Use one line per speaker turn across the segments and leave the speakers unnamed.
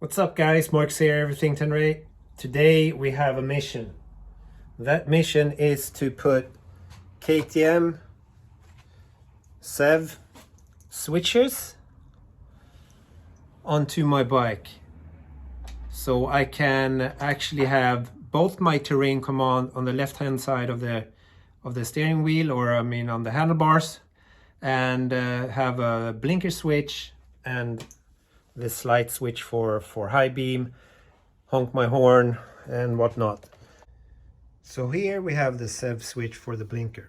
What's up guys, Mark's here, Everything Tenere. Today we have a mission. That mission is to put KTM CEV switches onto my bike. So I can actually have both my terrain command on the left hand side of the steering wheel, or I mean on the handlebars, and have a blinker switch and this light switch for high beam, honk my horn and whatnot. So here we have the CEV switch for the blinker.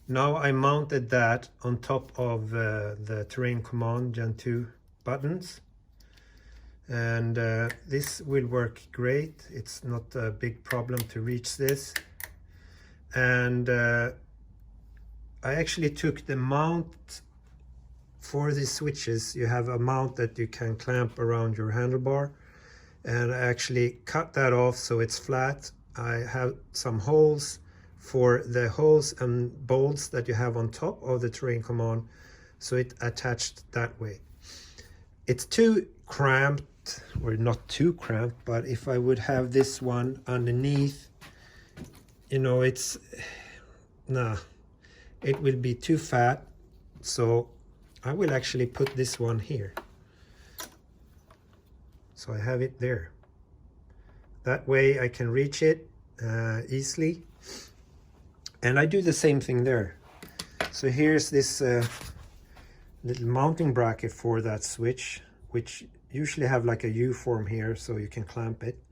Now I mounted that on top of the terrain command Gen 2 buttons, and this will work great. It's not a big problem to reach this. And I actually took the mount for these switches. You have a mount that you can clamp around your handlebar, and I actually cut that off so it's flat. I have some holes for the hose and bolts that you have on top of the terrain command, so it attached that way. It's too cramped, or not too cramped, but if I would have this one underneath, you know, it will be too fat. So I will actually put this one here. So I have it there. That way I can reach it easily. And I do the same thing there. So here's this little mounting bracket for that switch, which usually have like a U-form here so you can clamp it.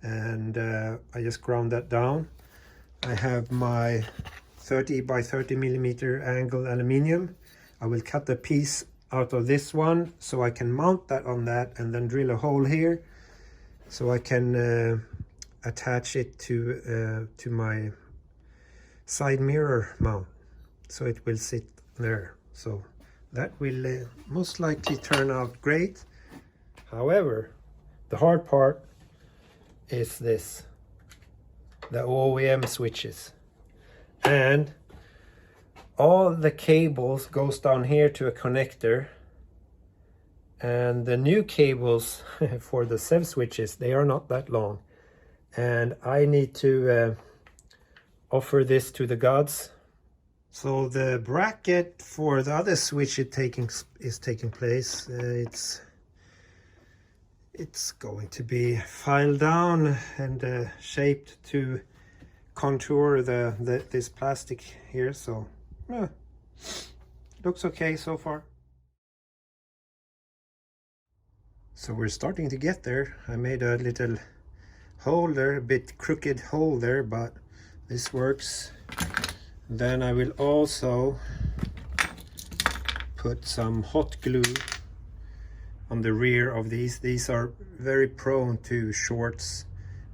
And I just ground that down. I have my 30 by 30 millimeter angle aluminium. I will cut the piece out of this one so I can mount that on that, and then drill a hole here so I can attach it to my side mirror mount, so it will sit there. So that will most likely turn out great. However, the hard part is this, the OEM switches, and all the cables goes down here to a connector, and the new cables for the CEV switches, they are not that long, and I need to offer this to the gods. So the bracket for the other switch is taking place. It's going to be filed down and shaped to contour this plastic here. So looks okay so far. So we're starting to get there. I made a little hole there, a bit crooked hole there, but this works. Then I will also put some hot glue on the rear of these. These are very prone to shorts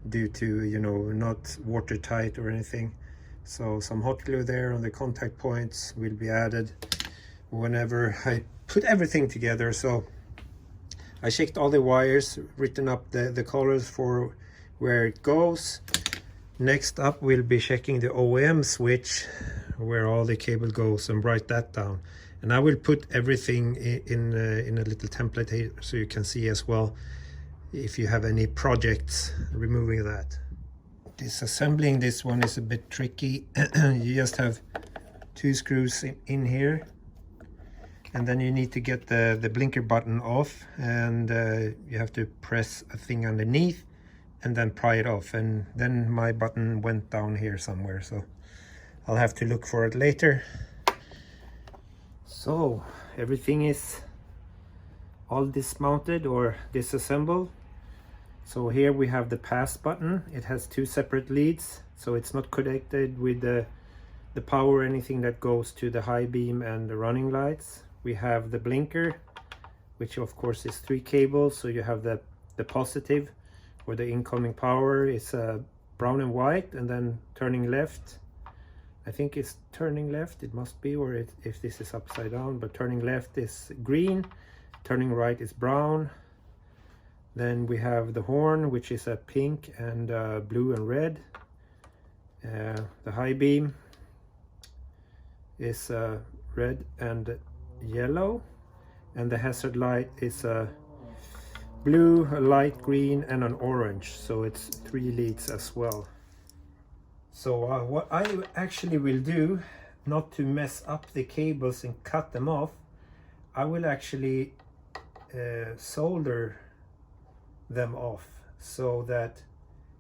due to, you know, not watertight or anything. So some hot glue there on the contact points will be added whenever I put everything together. So I checked all the wires, written up the colors for where it goes. Next up we'll be checking the OEM switch where all the cable goes and write that down. And I will put everything in a little template here so you can see as well if you have any projects removing that. Disassembling this one is a bit tricky. You just have 2 screws in here, and then you need to get the blinker button off, and you have to press a thing underneath and then pry it off, and then my button went down here somewhere, so I'll have to look for it later. So everything is all dismounted or disassembled. So here we have the pass button. It has 2 separate leads, so it's not connected with the power or anything that goes to the high beam and the running lights. We have the blinker, which of course is 3 cables. So you have the positive, where the incoming power is brown and white, and then turning left. I think it's turning left, it must be, or if this is upside down, but turning left is green, turning right is brown. Then we have the horn, which is a pink and blue and red. The high beam is red and yellow, and the hazard light is blue, a light green, and an orange, so it's 3 leads as well. So what I actually will do, not to mess up the cables and cut them off, I will actually solder them off so that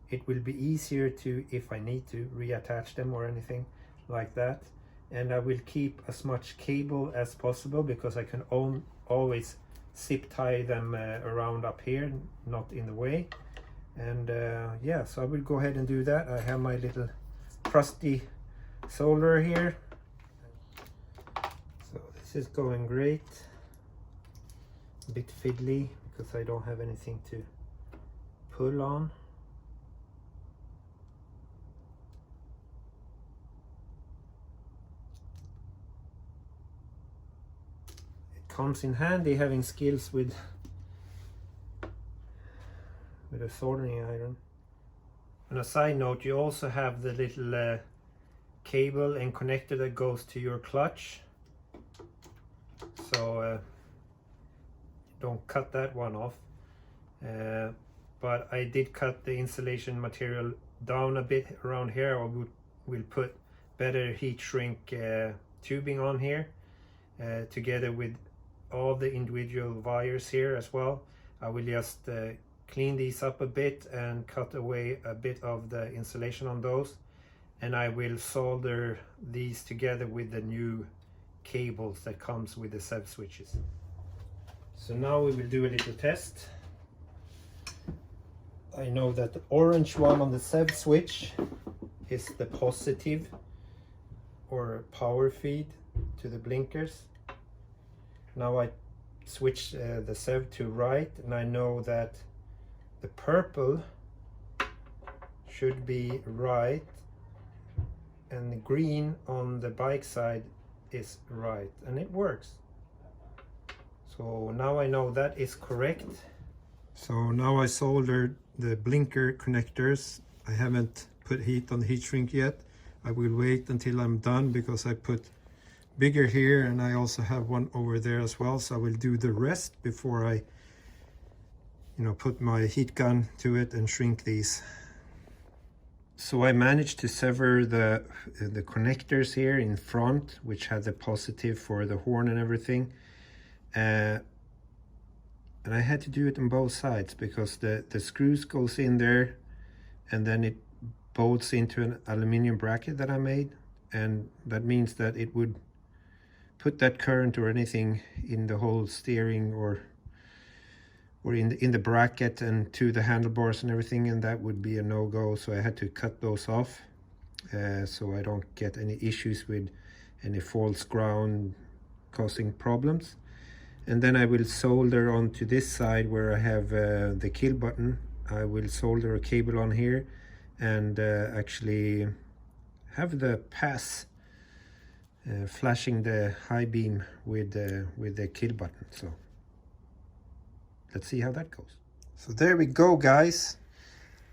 it will be easier to, if I need to, reattach them or anything like that. And I will keep as much cable as possible because I can always zip tie them around up here, not in the way. And yeah, so I will go ahead and do that. I have my little trusty solder here. So this is going great. A bit fiddly because I don't have anything to pull on. Comes in handy having skills with a soldering iron. On a side note, you also have the little cable and connector that goes to your clutch, so don't cut that one off. But I did cut the insulation material down a bit around here. I will put better heat shrink tubing on here together with all the individual wires here as well. I will just clean these up a bit and cut away a bit of the insulation on those, and I will solder these together with the new cables that comes with the CEV switches. So now we will do a little test. I know that the orange one on the CEV switch is the positive or power feed to the blinkers. Now I switch the CEV to right, and I know that the purple should be right and the green on the bike side is right, and it works. So now I know that is correct. So now I soldered the blinker connectors. I haven't put heat on the heat shrink yet. I will wait until I'm done because I put bigger here and I also have one over there as well. So I will do the rest before I put my heat gun to it and shrink these. So I managed to sever the connectors here in front, which had the positive for the horn and everything. And I had to do it on both sides because the screws goes in there and then it bolts into an aluminium bracket that I made, and that means that it would put that current or anything in the whole steering or in the bracket and to the handlebars and everything, and that would be a no-go. So I had to cut those off so I don't get any issues with any false ground causing problems. And then I will solder onto this side where I have the kill button. I will solder a cable on here and actually have the pass flashing the high beam with the kill button. So let's see how that goes. So there we go, guys.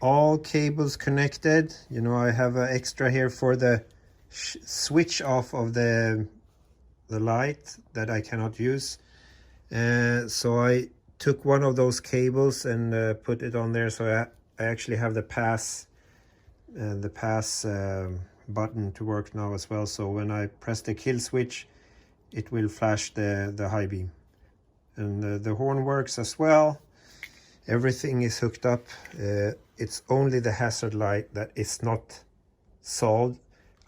All cables connected. I have an extra here for the switch off of the light that I cannot use. So I took one of those cables and put it on there. So I actually have the pass button to work now as well. So when I press the kill switch, it will flash the high beam. And the horn works as well. Everything is hooked up. It's only the hazard light that is not solved.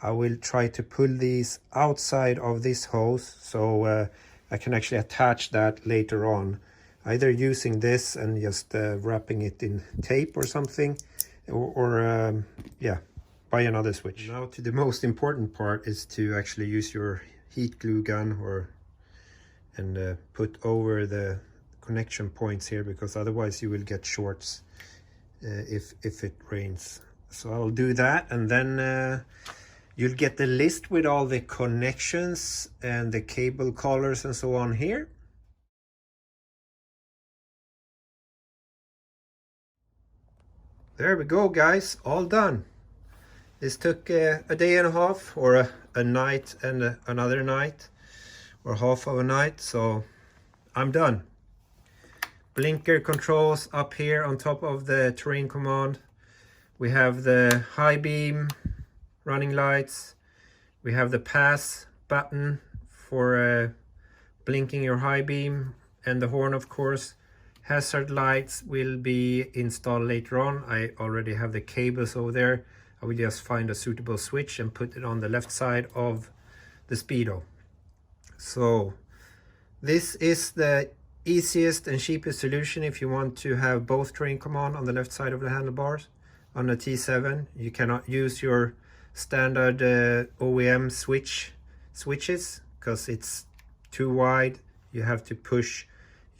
I will try to pull these outside of this hose so I can actually attach that later on, either using this and just wrapping it in tape or something, or yeah, buy another switch. Now to the most important part is to actually use your heat glue gun and put over the connection points here, because otherwise you will get shorts if it rains. So I'll do that, and then you'll get the list with all the connections and the cable collars and so on here. There we go, guys, all done. This took a day and a half, or a night and another night, or half of a night, so I'm done. blinker controls up here on top of the terrain command. We have the high beam running lights. We have the pass button for blinking your high beam, and the horn, of course. Hazard lights will be installed later on. I already have the cables over there. I will just find a suitable switch and put it on the left side of the Speedo. So this is the easiest and cheapest solution if you want to have both terrain command on the left side of the handlebars. On a T7 you cannot use your standard OEM switches because it's too wide. You have to push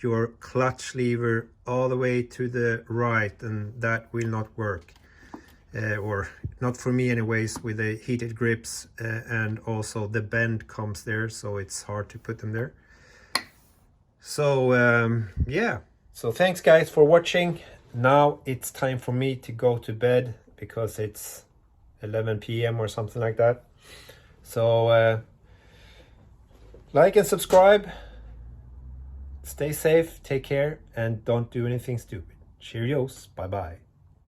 your clutch lever all the way to the right, and that will not work, or not for me anyways, with the heated grips, and also the bend comes there, so it's hard to put them there. So yeah, so thanks guys for watching. Now it's time for me to go to bed because it's 11 p.m. or something like that. So like and subscribe. Stay safe, take care, and don't do anything stupid. Cheerios, bye-bye.